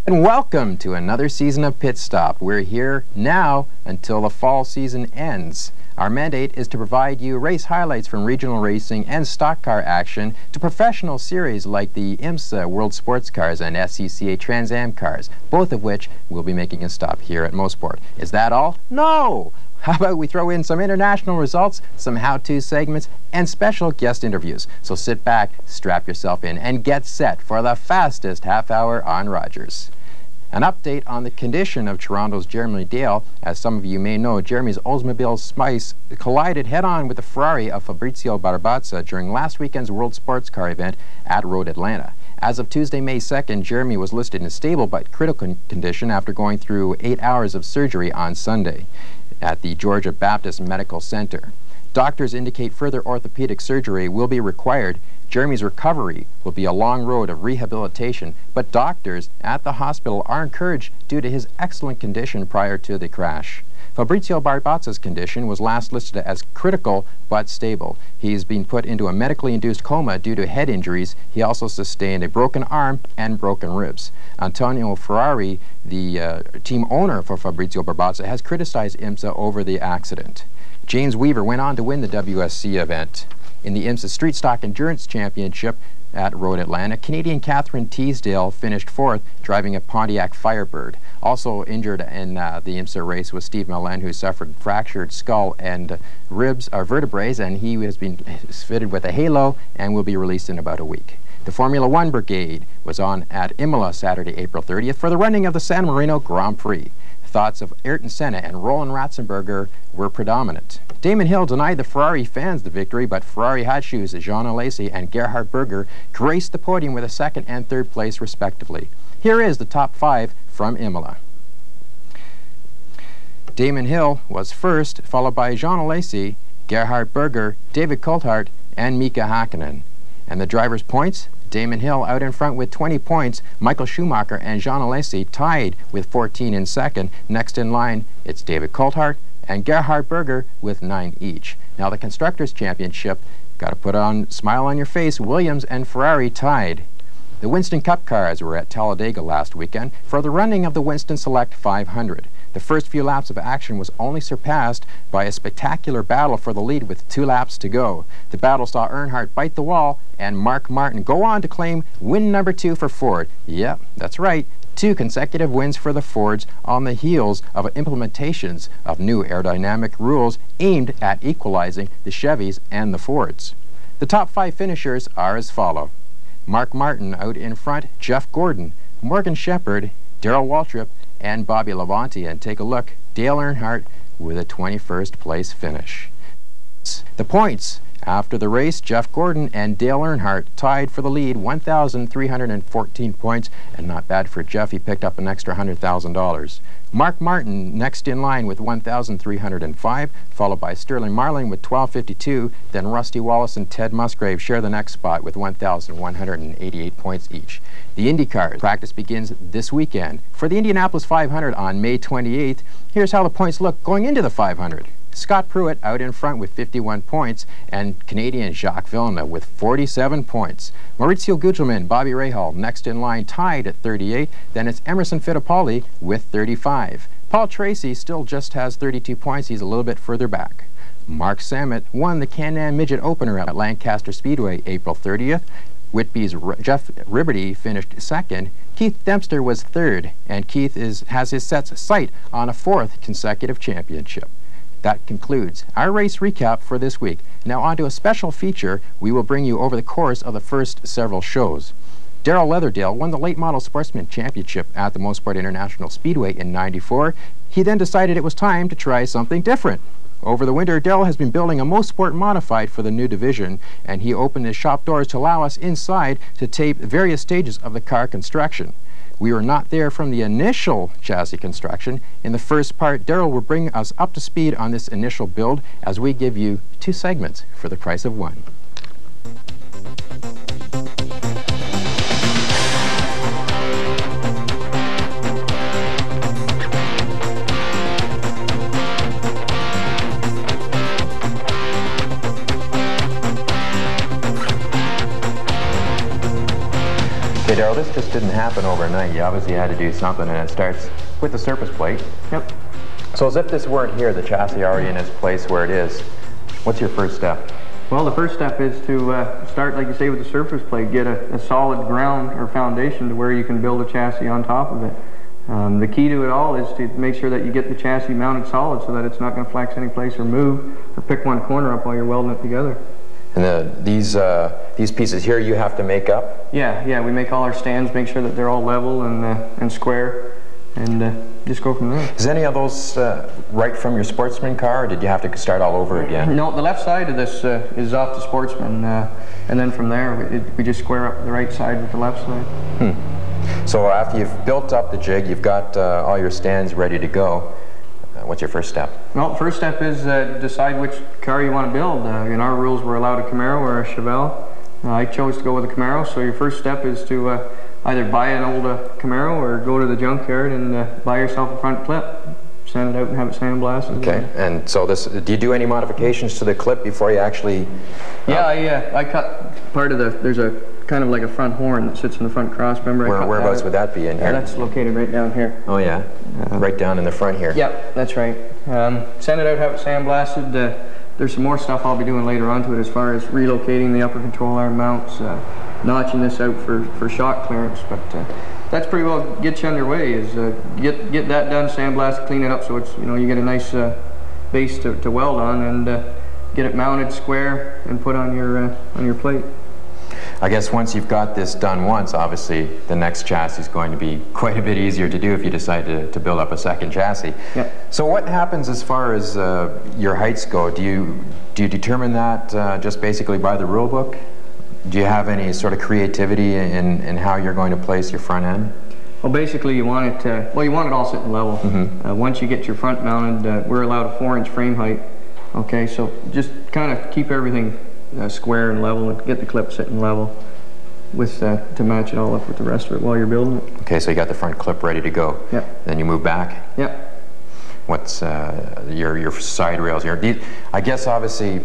And welcome to another season of Pit Stop. We're here now until the fall season ends. Our mandate is to provide you race highlights from regional racing and stock car action to professional series like the IMSA World Sports Cars and SCCA Trans Am Cars, both of which will be making a stop here at Mosport. Is that all? No! How about we throw in some international results, some how-to segments, and special guest interviews. So sit back, strap yourself in, and get set for the fastest half hour on Rogers. An update on the condition of Toronto's Jeremy Dale. As some of you may know, Jeremy's Oldsmobile Spice collided head-on with the Ferrari of Fabrizio Barbazza during last weekend's World Sports Car event at Road Atlanta. As of Tuesday, May 2nd, Jeremy was listed in stable but critical condition after going through 8 hours of surgery on Sunday at the Georgia Baptist Medical Center. Doctors indicate further orthopedic surgery will be required. Jeremy's recovery will be a long road of rehabilitation, but doctors at the hospital are encouraged due to his excellent condition prior to the crash. Fabrizio Barbazza's condition was last listed as critical but stable. He's been put into a medically induced coma due to head injuries. He also sustained a broken arm and broken ribs. Antonio Ferrari, the team owner for Fabrizio Barbazza, has criticized IMSA over the accident. James Weaver went on to win the WSC event. In the IMSA Street Stock Endurance Championship at Road Atlanta, Canadian Catherine Teasdale finished fourth, driving a Pontiac Firebird. Also injured in the IMSA race was Steve Millen, who suffered fractured skull and ribs or vertebrae, and he has been fitted with a halo and will be released in about a week. The Formula One Brigade was on at Imola Saturday, April 30th for the running of the San Marino Grand Prix. Thoughts of Ayrton Senna and Roland Ratzenberger were predominant. Damon Hill denied the Ferrari fans the victory, but Ferrari hot shoes Jean Alesi and Gerhard Berger graced the podium with a second and third place respectively. Here is the top 5 from Imola. Damon Hill was first, followed by Jean Alesi, Gerhard Berger, David Coulthard, and Mika Hakkinen. And the drivers' points? Damon Hill out in front with 20 points. Michael Schumacher and Jean Alesi tied with 14 in second. Next in line, it's David Coulthard and Gerhard Berger with 9 each. Now the Constructors' Championship, got to put on smile on your face, Williams and Ferrari tied. The Winston Cup cars were at Talladega last weekend for the running of the Winston Select 500. The first few laps of action was only surpassed by a spectacular battle for the lead with 2 laps to go. The battle saw Earnhardt bite the wall and Mark Martin go on to claim win number 2 for Ford. Yep, that's right. 2 consecutive wins for the Fords on the heels of implementations of new aerodynamic rules aimed at equalizing the Chevys and the Fords. The top 5 finishers are as follow. Mark Martin out in front, Jeff Gordon, Morgan Shepherd, Daryl Waltrip, and Bobby Labonte. And take a look, Dale Earnhardt with a 21st place finish. The points after the race, Jeff Gordon and Dale Earnhardt tied for the lead, 1,314 points, and not bad for Jeff, he picked up an extra $100,000. Mark Martin next in line with 1,305, followed by Sterling Marling with 1,252, then Rusty Wallace and Ted Musgrave share the next spot with 1,188 points each. The IndyCars practice begins this weekend. For the Indianapolis 500 on May 28th, here's how the points look going into the 500. Scott Pruitt out in front with 51 points, and Canadian Jacques Villeneuve with 47 points. Maurizio Gugelmin, Bobby Rahal next in line tied at 38, then it's Emerson Fittipaldi with 35. Paul Tracy still just has 32 points, he's a little bit further back. Mark Samet won the Can-Am Midget Opener at Lancaster Speedway April 30th. Whitby's Jeff Ribberty finished second. Keith Dempster was third, and Keith has his sight on a 4th consecutive championship. That concludes our race recap for this week. Now on to a special feature we will bring you over the course of the first several shows. Daryl Leatherdale won the Late Model Sportsman Championship at the Mosport International Speedway in '94. He then decided it was time to try something different. Over the winter, Daryl has been building a Mosport Modified for the new division, and he opened his shop doors to allow us inside to tape various stages of the car construction. We were not there from the initial chassis construction. In the first part, Daryl will bring us up to speed on this initial build as we give you 2 segments for the price of 1. Okay, Daryl, this just didn't happen overnight. You obviously had to do something, and it starts with the surface plate. Yep. So as if this weren't here, the chassis already in its place where it is, what's your first step? Well, the first step is to start, like you say, with the surface plate. Get a solid ground or foundation to where you can build a chassis on top of it. The key to it all is to make sure that you get the chassis mounted solid so that it's not going to flex any place or move or pick one corner up while you're welding it together. And these pieces here you have to make up? Yeah, we make all our stands, make sure that they're all level and square, and just go from there. Is any of those right from your Sportsman car, or did you have to start all over again? No, the left side of this is off the Sportsman, and then from there we just square up the right side with the left side. So after you've built up the jig, you've got all your stands ready to go. What's your first step? Well, first step is decide which car you want to build. In our rules, we're allowed a Camaro or a Chevelle. I chose to go with a Camaro, so your first step is to either buy an old Camaro or go to the junkyard and buy yourself a front clip, sand it out and have it sandblasted. Okay, and so do you do any modifications to the clip before you actually... Yeah, I cut part of there's a kind of like a front horn that sits in the front cross, remember? Whereabouts would that be in here? That's located right down here. Oh yeah, right down in the front here. Yep, that's right. Sand it out, have it sandblasted. There's some more stuff I'll be doing later on to it as far as relocating the upper control arm mounts, notching this out for shock clearance, but that's pretty well gets you underway, is get that done, sandblast, clean it up so it's, you get a nice base to weld on, and get it mounted square and put on your plate. I guess once you've got this done once, obviously the next chassis is going to be quite a bit easier to do if you decide to build up a second chassis. Yep. So what happens as far as your heights go? Do you determine that just basically by the rule book? Do you have any sort of creativity in how you're going to place your front end? Well, basically you want it all sitting level. Once you get your front mounted, we're allowed a 4-inch frame height. Okay, so just kind of keep everything square and level, and get the clip sitting level with to match it all up with the rest of it while you're building it. Okay, so you got the front clip ready to go. Yep. Then you move back. Yep. What's your side rails here? I guess obviously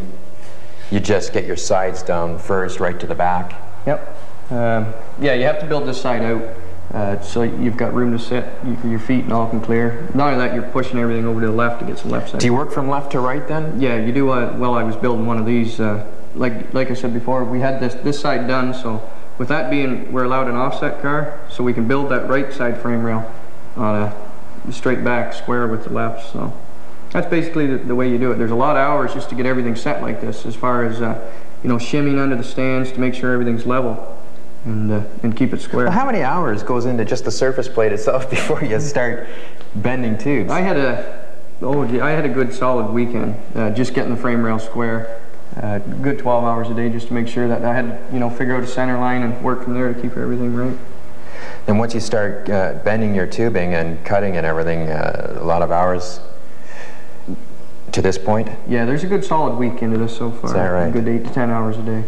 you just get your sides down first, right to the back. Yep. Yeah, you have to build this side out so you've got room to sit, your feet and all can clear. Not only that, you're pushing everything over to the left to get some left side. Do you work from left to right then? Yeah, you do. Well, I was building one of these. Like I said before, we had this side done, so with that being, we're allowed an offset car, so we can build that right side frame rail on a straight back square with the left. So that's basically the way you do it. There's a lot of hours just to get everything set like this, as far as shimming under the stands to make sure everything's level and keep it square. Well, how many hours goes into just the surface plate itself before you start bending tubes? I had a good solid weekend just getting the frame rail square. Good 12 hours a day just to make sure that I had to, figure out a center line and work from there to keep everything right. Then once you start bending your tubing and cutting and everything, a lot of hours to this point? Yeah, there's a good solid week into this so far. Is that right? A good 8 to 10 hours a day.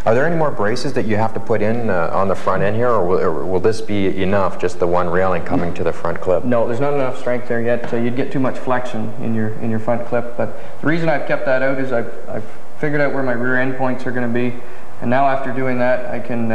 Are there any more braces that you have to put in on the front end here, or will this be enough, just the one railing coming to the front clip? No, there's not enough strength there yet. You'd get too much flexion in your front clip. But the reason I've kept that out is I've figured out where my rear end points are going to be, and now after doing that, I can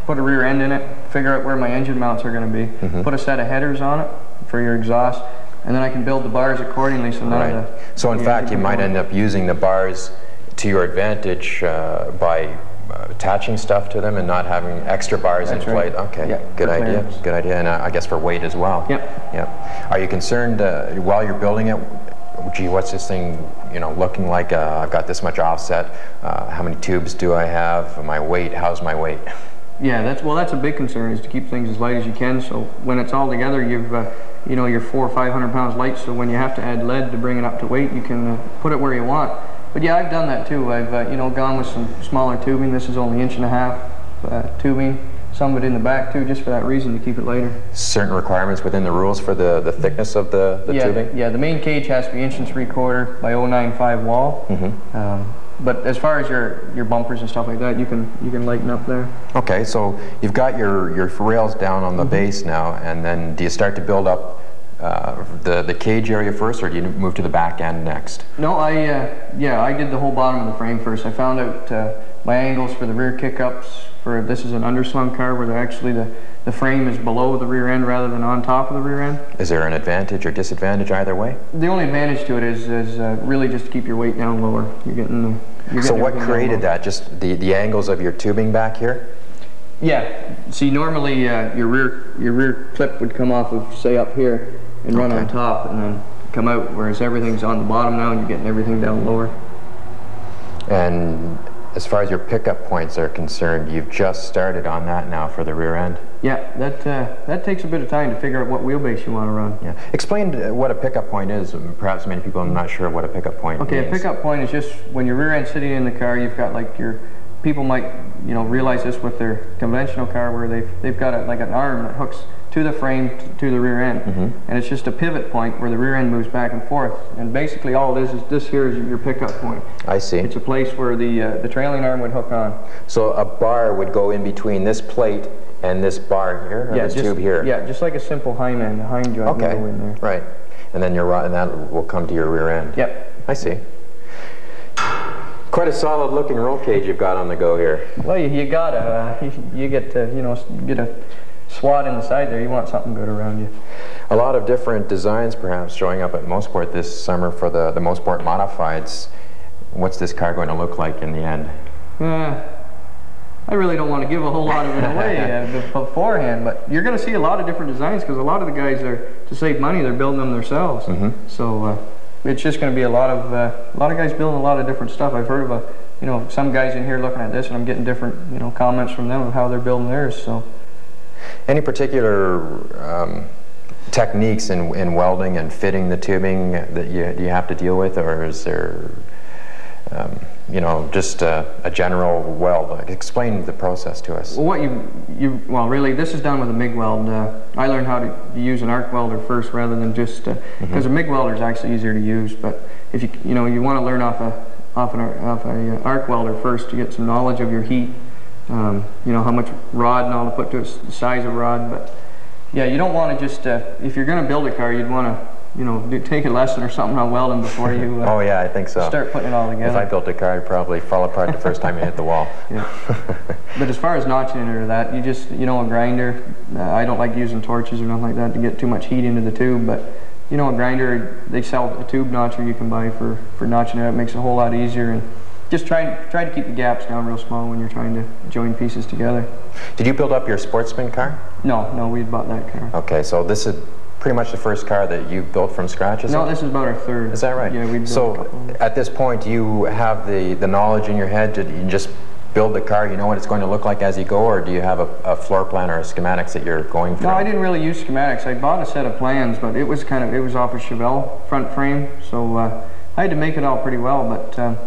put a rear end in it, figure out where my engine mounts are going to be, put a set of headers on it for your exhaust, and then I can build the bars accordingly. So none of the, so in fact, you might end up using the bars to your advantage by attaching stuff to them and not having extra bars in flight. Okay, yep. Good idea. Good idea, and I guess for weight as well. Yep. Yep. Are you concerned while you're building it? Gee, what's this thing, looking like? I've got this much offset. How many tubes do I have? My weight. How's my weight? Yeah, that's a big concern, is to keep things as light as you can. So when it's all together, you've you're 400 or 500 pounds light. So when you have to add lead to bring it up to weight, you can put it where you want. But yeah, I've done that too. I've gone with some smaller tubing. This is only 1.5 inch tubing. Some of it in the back too, just for that reason, to keep it lighter. Certain requirements within the rules for the thickness of the tubing? Yeah, the main cage has to be 1.75 by 0.95 wall. But as far as your bumpers and stuff like that, you can lighten up there. Okay, so you've got your rails down on the base now, and then do you start to build up the cage area first, or do you move to the back end next? No, I did the whole bottom of the frame first. I found out my angles for the rear kick-ups. This is an underslung car where actually the frame is below the rear end rather than on top of the rear end. Is there an advantage or disadvantage either way? The only advantage to it is really just to keep your weight down lower. So what created that? Just the angles of your tubing back here? Yeah. See, normally your rear clip would come off of, say, up here and run on top and then come out, whereas everything's on the bottom now and you're getting everything down lower. And as far as your pickup points are concerned, you've just started on that now for the rear end? Yeah, that takes a bit of time to figure out what wheelbase you want to run. Yeah. Explain what a pickup point is. Perhaps many people are not sure what a pickup point means. Okay, a pickup point is just when your rear end's sitting in the car, you've got like people might, you know, realize this with their conventional car where they've got like an arm that hooks to the frame to the rear end, and it's just a pivot point where the rear end moves back and forth. And basically, all it is this here is your pickup point. I see. It's a place where the trailing arm would hook on. So a bar would go in between this plate and this bar here, or this tube here. Yeah, just like a simple hind end. The hind joint will go in there. Right. And then and that will come to your rear end. Yep. I see. Quite a solid looking roll cage you've got on the go here. Well, you gotta. You get to, you know, get a SWAT in the side there. You want something good around you. A lot of different designs perhaps showing up at Mosport this summer for the Mosport Modifieds. What's this car going to look like in the end? I really don't want to give a whole lot of it away beforehand, but you're going to see a lot of different designs because a lot of the guys are, to save money, they're building them themselves. So it's just going to be a lot of guys building a lot of different stuff. I've heard of some guys in here looking at this, and I'm getting different comments from them of how they're building theirs. So. Any particular techniques in welding and fitting the tubing that you have to deal with, or is there, just a general weld? Explain the process to us. Well, really, this is done with a MIG weld. I learned how to use an arc welder first, rather than just because a MIG welder is actually easier to use. But if you want to learn off an arc welder first to get some knowledge of your heat. How much rod and all to put to it, the size of rod, but yeah, you don't want to just, if you're going to build a car, you'd want to, take a lesson or something on welding before you oh yeah, I think so. Start putting it all together. If I built a car, I'd probably fall apart the first time you hit the wall. Yeah. But as far as notching it or that, you just, a grinder, I don't like using torches or nothing like that to get too much heat into the tube, but a grinder, they sell a tube notcher you can buy for notching it. It makes it a whole lot easier. And just try to keep the gaps down real small when you're trying to join pieces together. Did you build up your Sportsman car? No, we had bought that car. Okay, so this is pretty much the first car that you built from scratch, is it? No, this is about our third. Is that right? Yeah, we built so a couple. At this point, do you have the knowledge in your head to you just build the car, you know what it's going to look like as you go, or do you have a floor plan or schematics that you're going through? No, I didn't really use schematics. I bought a set of plans, but it was off a Chevelle front frame, so I had to make it all pretty well, but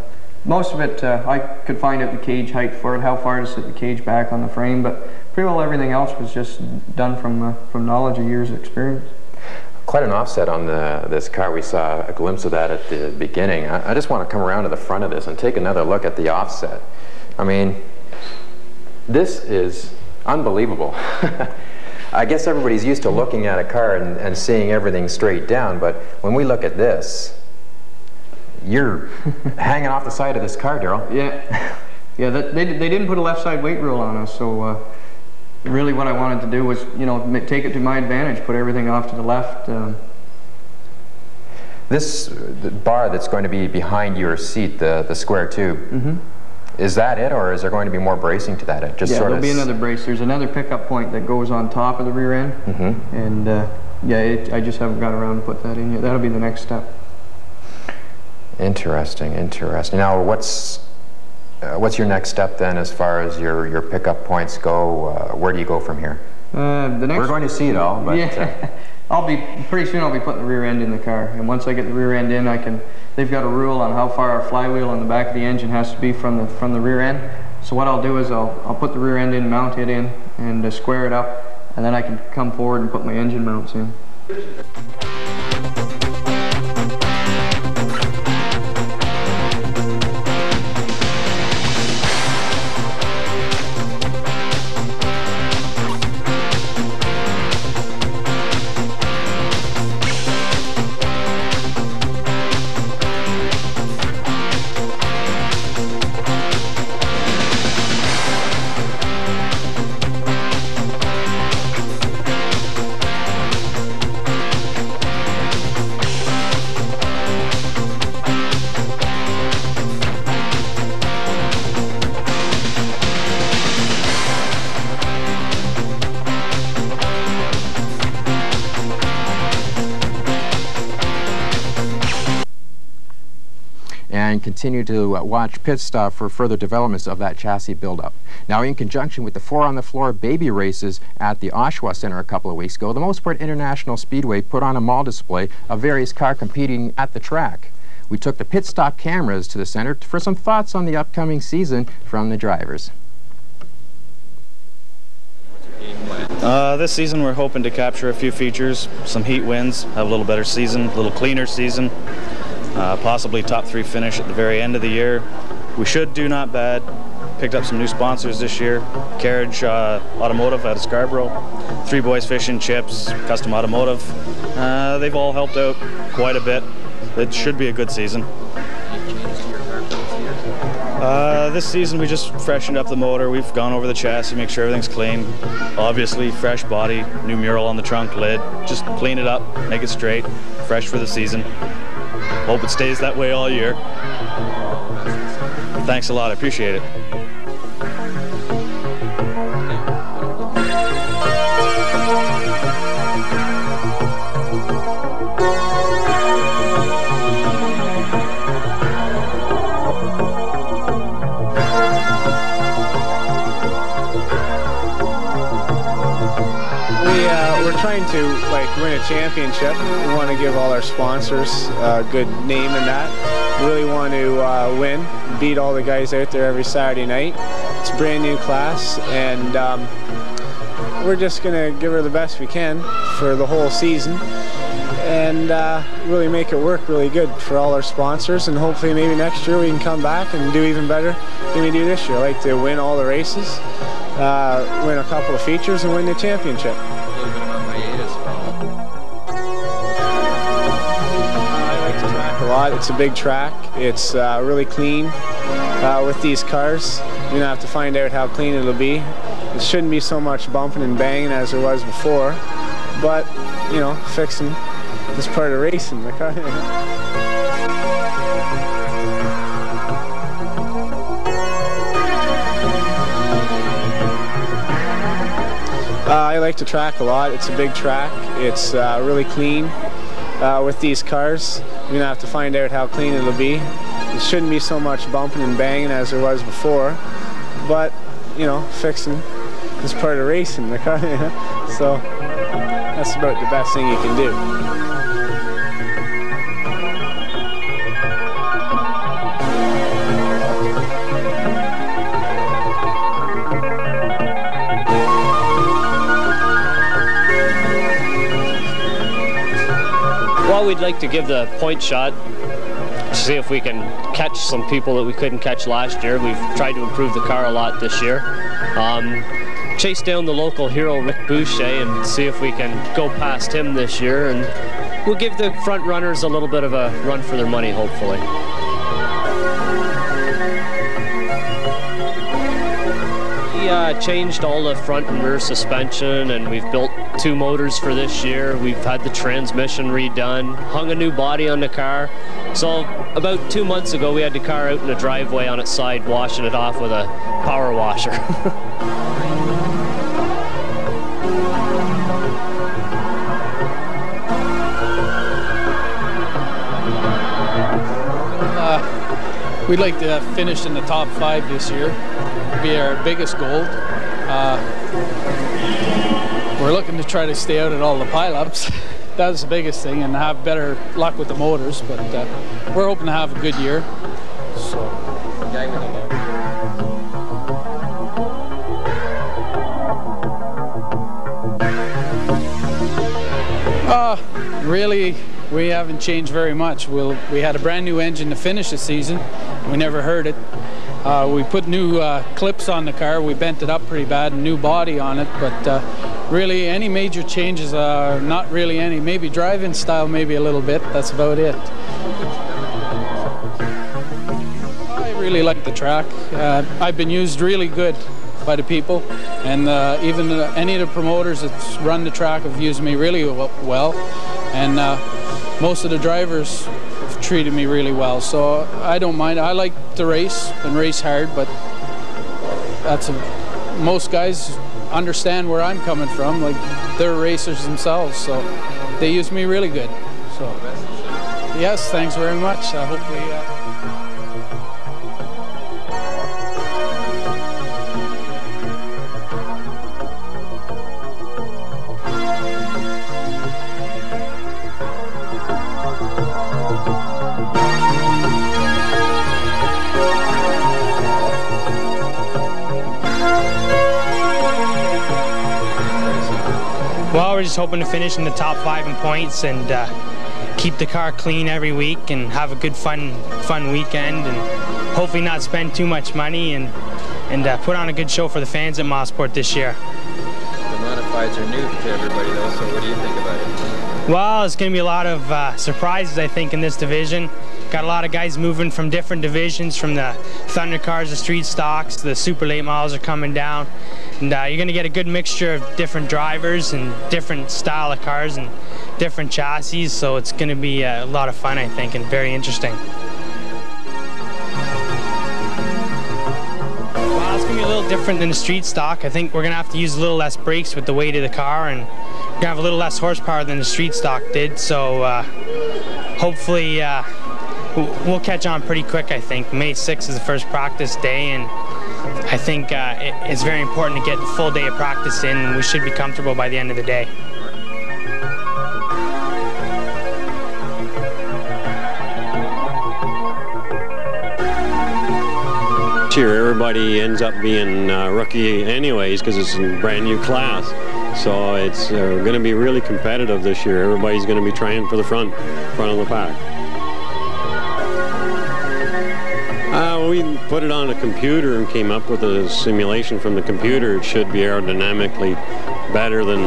most of it, I could find out the cage height for it, how far to sit the cage back on the frame, but pretty well everything else was just done from knowledge of years of experience. Quite an offset on this car. We saw a glimpse of that at the beginning. I just want to come around to the front of this and take another look at the offset. I mean, this is unbelievable. I guess everybody's used to looking at a car and seeing everything straight down, but when we look at this, you're hanging off the side of this car, Daryl. Yeah, they didn't put a left side weight rule on us, so really what I wanted to do was, take it to my advantage, put everything off to the left. This bar that's going to be behind your seat, the square tube, is that it, or is there going to be more bracing to that? There'll be another brace. There's another pickup point that goes on top of the rear end, and I just haven't got around to put that in yet. That'll be the next step. Interesting. Now, what's your next step then, as far as your pickup points go? Where do you go from here? We're going to see it all, but pretty soon I'll be putting the rear end in the car, and once I get the rear end in, they've got a rule on how far our flywheel on the back of the engine has to be from the rear end. So what I'll do is I'll put the rear end in, mount it in, and square it up, and then I can come forward and put my engine mounts in. continue to watch pit stop for further developments of that chassis buildup. Now, in conjunction with the 4-on-the-floor baby races at the Oshawa Center a couple of weeks ago, the Mosport International Speedway put on a mall display of various cars competing at the track. We took the pit stop cameras to the center for some thoughts on the upcoming season from the drivers. This season we're hoping to capture a few features, some heat wins, have a little better season, a little cleaner season, possibly top 3 finish at the very end of the year. We should do not bad. Picked up some new sponsors this year. Carriage Automotive out of Scarborough, Three Boys Fish and Chips, Custom Automotive. They've all helped out quite a bit. It should be a good season. This season we just freshened up the motor. We've gone over the chassis, make sure everything's clean. Obviously fresh body, new mural on the trunk lid. Just clean it up, make it straight, fresh for the season. Hope it stays that way all year. Thanks a lot, I appreciate it. We're trying to win a championship. We want to give all our sponsors a good name in that. We really want to win, beat all the guys out there every Saturday night. It's a brand new class, and we're just going to give her the best we can for the whole season and really make it work really good for all our sponsors, and hopefully maybe next year we can come back and do even better than we do this year. I'd like to win all the races, win a couple of features, and win the championship. A lot. It's a big track. It's really clean with these cars. You're gonna have to find out how clean it'll be. It shouldn't be so much bumping and banging as there was before, but you know, fixing is part of racing. I like the track a lot. It's a big track. It's really clean with these cars. You're gonna have to find out how clean it'll be. It shouldn't be so much bumping and banging as there was before, but you know, fixing is part of racing. So that's about the best thing you can do. Well, we'd like to give the point shot to see if we can catch some people that we couldn't catch last year. We've tried to improve the car a lot this year. Chase down the local hero, Rick Boucher, and see if we can go past him this year. And we'll give the front runners a little bit of a run for their money, hopefully. We changed all the front and rear suspension, and we've built 2 motors for this year. We've had the transmission redone, hung a new body on the car. So about 2 months ago we had the car out in the driveway on its side, washing it off with a power washer. We'd like to finish in the top 5 this year. Be our biggest goal. We're looking to try to stay out at all the pileups. That's the biggest thing, and have better luck with the motors. But we're hoping to have a good year. So. Really, we haven't changed very much. We had a brand new engine to finish the season. We never heard it. We put new clips on the car. We bent it up pretty bad, and new body on it. But really, any major changes are not really any. Maybe driving style, maybe a little bit. That's about it. I really like the track. I've been used really good by the people, and even any of the promoters that run the track have used me really well. And most of the drivers have treated me really well, so I don't mind. I like to race and race hard, but most guys understand where I'm coming from. Like, they're racers themselves, so they use me really good. So yes, thanks very much. Hopefully. Well, we're just hoping to finish in the top 5 in points and keep the car clean every week and have a good fun weekend, and hopefully not spend too much money, and put on a good show for the fans at Mosport this year. The modifieds are new to everybody though, so what do you think about it? Well, it's going to be a lot of surprises, I think, in this division. Got a lot of guys moving from different divisions, from the Thunder cars, the street stocks, the super late models are coming down. And you're going to get a good mixture of different drivers and different style of cars and different chassis, so it's going to be a lot of fun, I think, and very interesting. Well, it's going to be a little different than the street stock. I think we're going to have to use a little less brakes with the weight of the car, and we're going to have a little less horsepower than the street stock did, so hopefully we'll catch on pretty quick, I think. May 6th is the first practice day, and I think it's very important to get a full day of practice in, and we should be comfortable by the end of the day. Here, everybody ends up being rookie anyways because it's a brand new class. So it's going to be really competitive this year. Everybody's going to be trying for the front of the pack. We put it on a computer and came up with a simulation from the computer. It should be aerodynamically better than,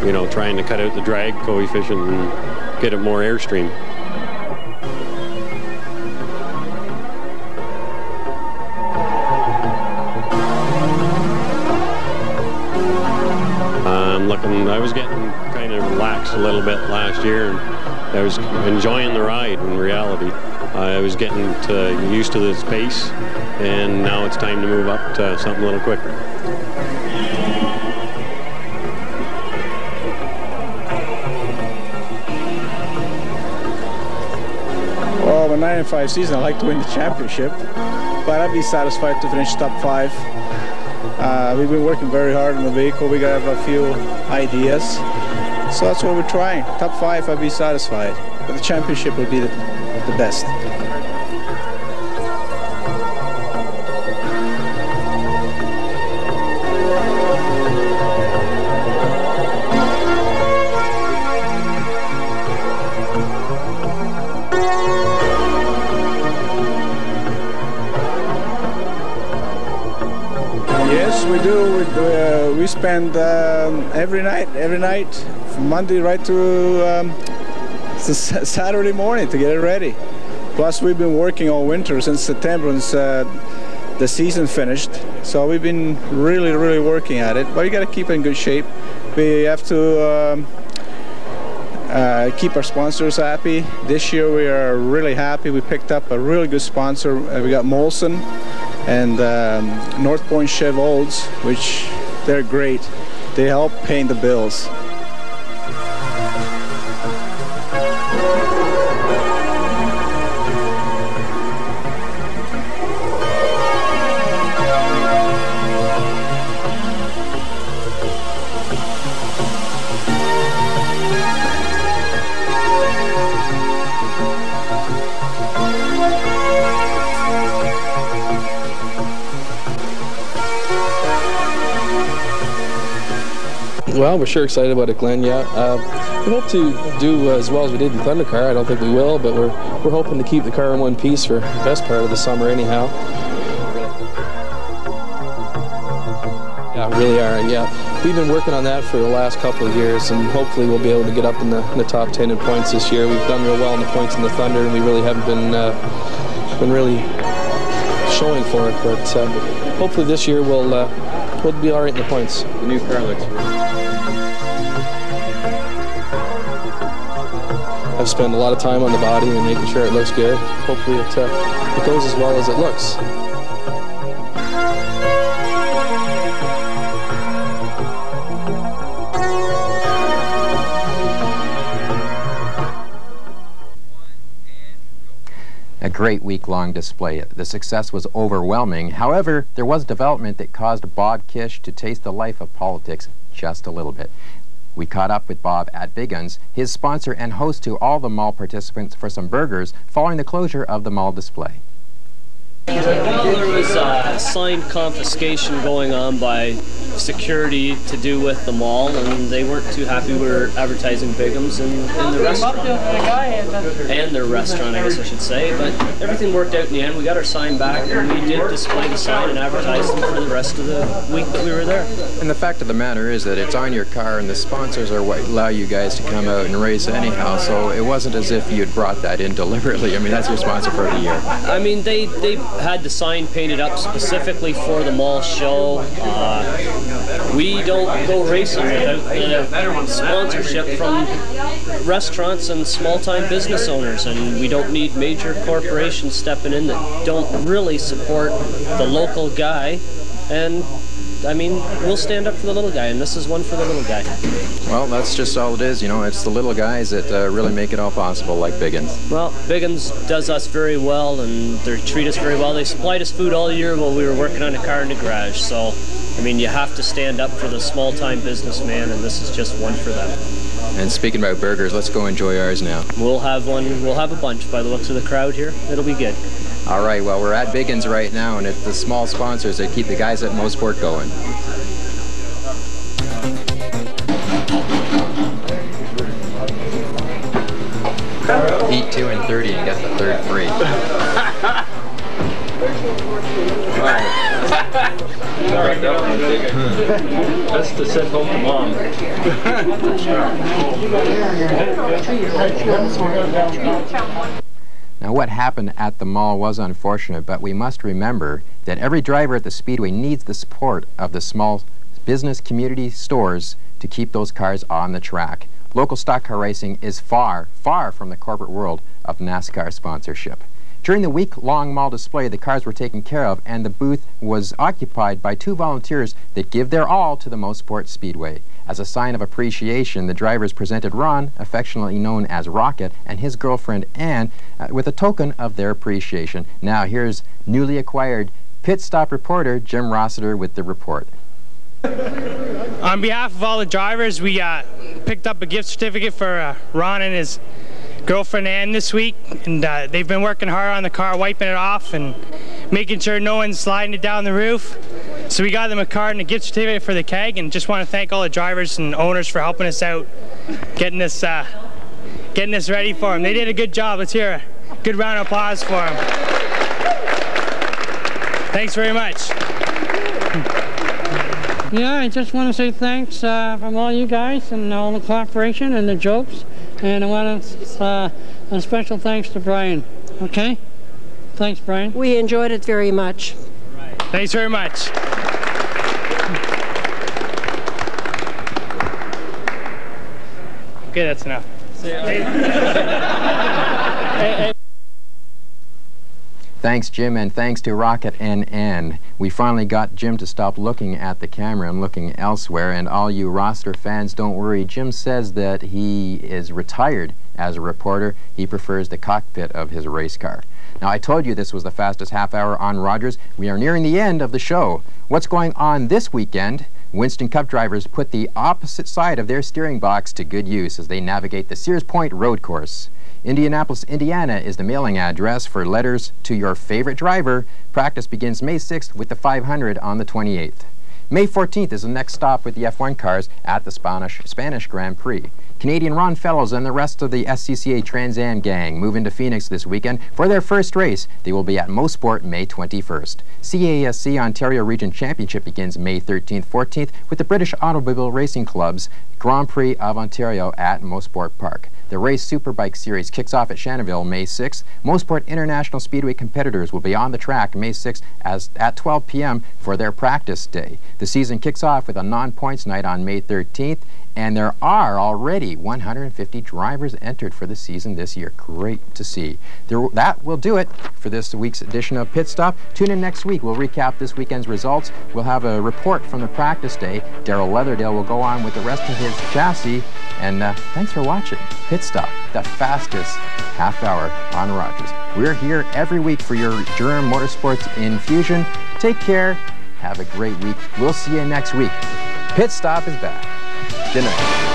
you know, trying to cut out the drag coefficient and get it more airstream. I was getting kind of relaxed a little bit last year, and I was enjoying the ride in reality. I was getting used to this pace, and now it's time to move up to something a little quicker. Well, the 9-5 season, I'd like to win the championship, but I'd be satisfied to finish top 5. We've been working very hard on the vehicle. We got a few ideas, so that's what we're trying. Top 5, I'd be satisfied, but the championship would be the best. Yes, we do. We spend every night, from Monday right to Saturday morning to get it ready. Plus, we've been working all winter since September, and the season finished. So we've been really working at it. But you got to keep it in good shape. We have to keep our sponsors happy. This year we are really happy. We picked up a really good sponsor. We got Molson and North Point Chev Olds, which they're great. They help paying the bills. Well, we're sure excited about it, Glenn. Yeah, we hope to do as well as we did in Thunder car. I don't think we will, but we're hoping to keep the car in one piece for the best part of the summer, anyhow. Yeah, really are. And yeah, we've been working on that for the last couple of years, and hopefully we'll be able to get up in the top 10 in points this year. We've done real well in the points in the Thunder, and we really haven't been really showing for it. But hopefully this year we'll be all right in the points. The new car looks really. I've spent a lot of time on the body and making sure it looks good. Hopefully it goes as well as it looks. A great week-long display. The success was overwhelming. However, there was development that caused Bob Kish to taste the life of politics just a little bit. We caught up with Bob at Big Uns, his sponsor and host to all the mall participants, for some burgers following the closure of the mall display. Well, there was signed confiscation going on by security to do with the mall, and they weren't too happy we were advertising Bigham's in the restaurant. And their restaurant, I guess I should say. But everything worked out in the end. We got our sign back, and we did display the sign and advertise them for the rest of the week that we were there. And the fact of the matter is that it's on your car, and the sponsors are what allow you guys to come out and race anyhow, so it wasn't as if you'd brought that in deliberately. I mean, that's your sponsor for the year. I mean, they had the sign painted up specifically for the mall show. We don't go racing without the sponsorship from restaurants and small-time business owners, and we don't need major corporations stepping in that don't really support the local guy. And I mean, we'll stand up for the little guy, and this is one for the little guy. Well, that's just all it is, you know. It's the little guys that really make it all possible, like Bigham's. Well, Bigham's does us very well, and they treat us very well. They supplied us food all year while we were working on the car in the garage. So, I mean, you have to stand up for the small-time businessman, and this is just one for them. And speaking about burgers, let's go enjoy ours now. We'll have one. We'll have a bunch by the looks of the crowd here. It'll be good. All right, well, we're at Bigham's right now, and it's the small sponsors that keep the guys at Mosport going. Eat 2 and 30 and get the third free. That's to send home to Mom. Now, what happened at the mall was unfortunate, but we must remember that every driver at the Speedway needs the support of the small business community stores to keep those cars on the track. Local stock car racing is far, far from the corporate world of NASCAR sponsorship. During the week-long mall display, the cars were taken care of, and the booth was occupied by 2 volunteers that give their all to the Mosport Speedway. As a sign of appreciation, the drivers presented Ron, affectionately known as Rocket, and his girlfriend Ann with a token of their appreciation. Now, here's newly acquired pit stop reporter Jim Rossiter with the report. On behalf of all the drivers, we picked up a gift certificate for Ron and his girlfriend Ann this week, and they've been working hard on the car, wiping it off and making sure no one's sliding it down the roof. So we got them a card and a gift certificate for the keg, and just want to thank all the drivers and owners for helping us out, getting this ready for them. They did a good job. Let's hear a good round of applause for them. Thanks very much. Yeah, I just want to say thanks from all you guys and all the cooperation and the jokes. And I want to a special thanks to Brian. Okay? Thanks, Brian. We enjoyed it very much. Thanks very much. Okay, that's enough. Thanks, Jim, and thanks to Rocket and Ann. We finally got Jim to stop looking at the camera and looking elsewhere, and all you Rossiter fans, don't worry. Jim says that he is retired as a reporter. He prefers the cockpit of his race car. Now, I told you this was the fastest half hour on Rogers. We are nearing the end of the show. What's going on this weekend? Winston Cup drivers put the opposite side of their steering box to good use as they navigate the Sears Point road course. Indianapolis, Indiana is the mailing address for letters to your favorite driver. Practice begins May 6th with the 500 on the 28th. May 14th is the next stop with the F1 cars at the Spanish Grand Prix. Canadian Ron Fellows and the rest of the SCCA Trans Am gang move into Phoenix this weekend for their first race. They will be at Mosport May 21st. CASC Ontario Region Championship begins May 13th, 14th with the British Automobile Racing Club's Grand Prix of Ontario at Mosport Park. The Race Superbike Series kicks off at Shannonville May 6th. Mosport International Speedway competitors will be on the track May 6th at 12 p.m. for their practice day. The season kicks off with a non-points night on May 13th, and there are already 150 drivers entered for the season this year. Great to see. That will do it for this week's edition of Pit Stop. Tune in next week. We'll recap this weekend's results. We'll have a report from the practice day. Daryl Leatherdale will go on with the rest of his chassis. And thanks for watching Pit Stop, the fastest half hour on Rogers. We're here every week for your Durham Motorsports Infusion. Take care. Have a great week. We'll see you next week. Pit Stop is back. Good night.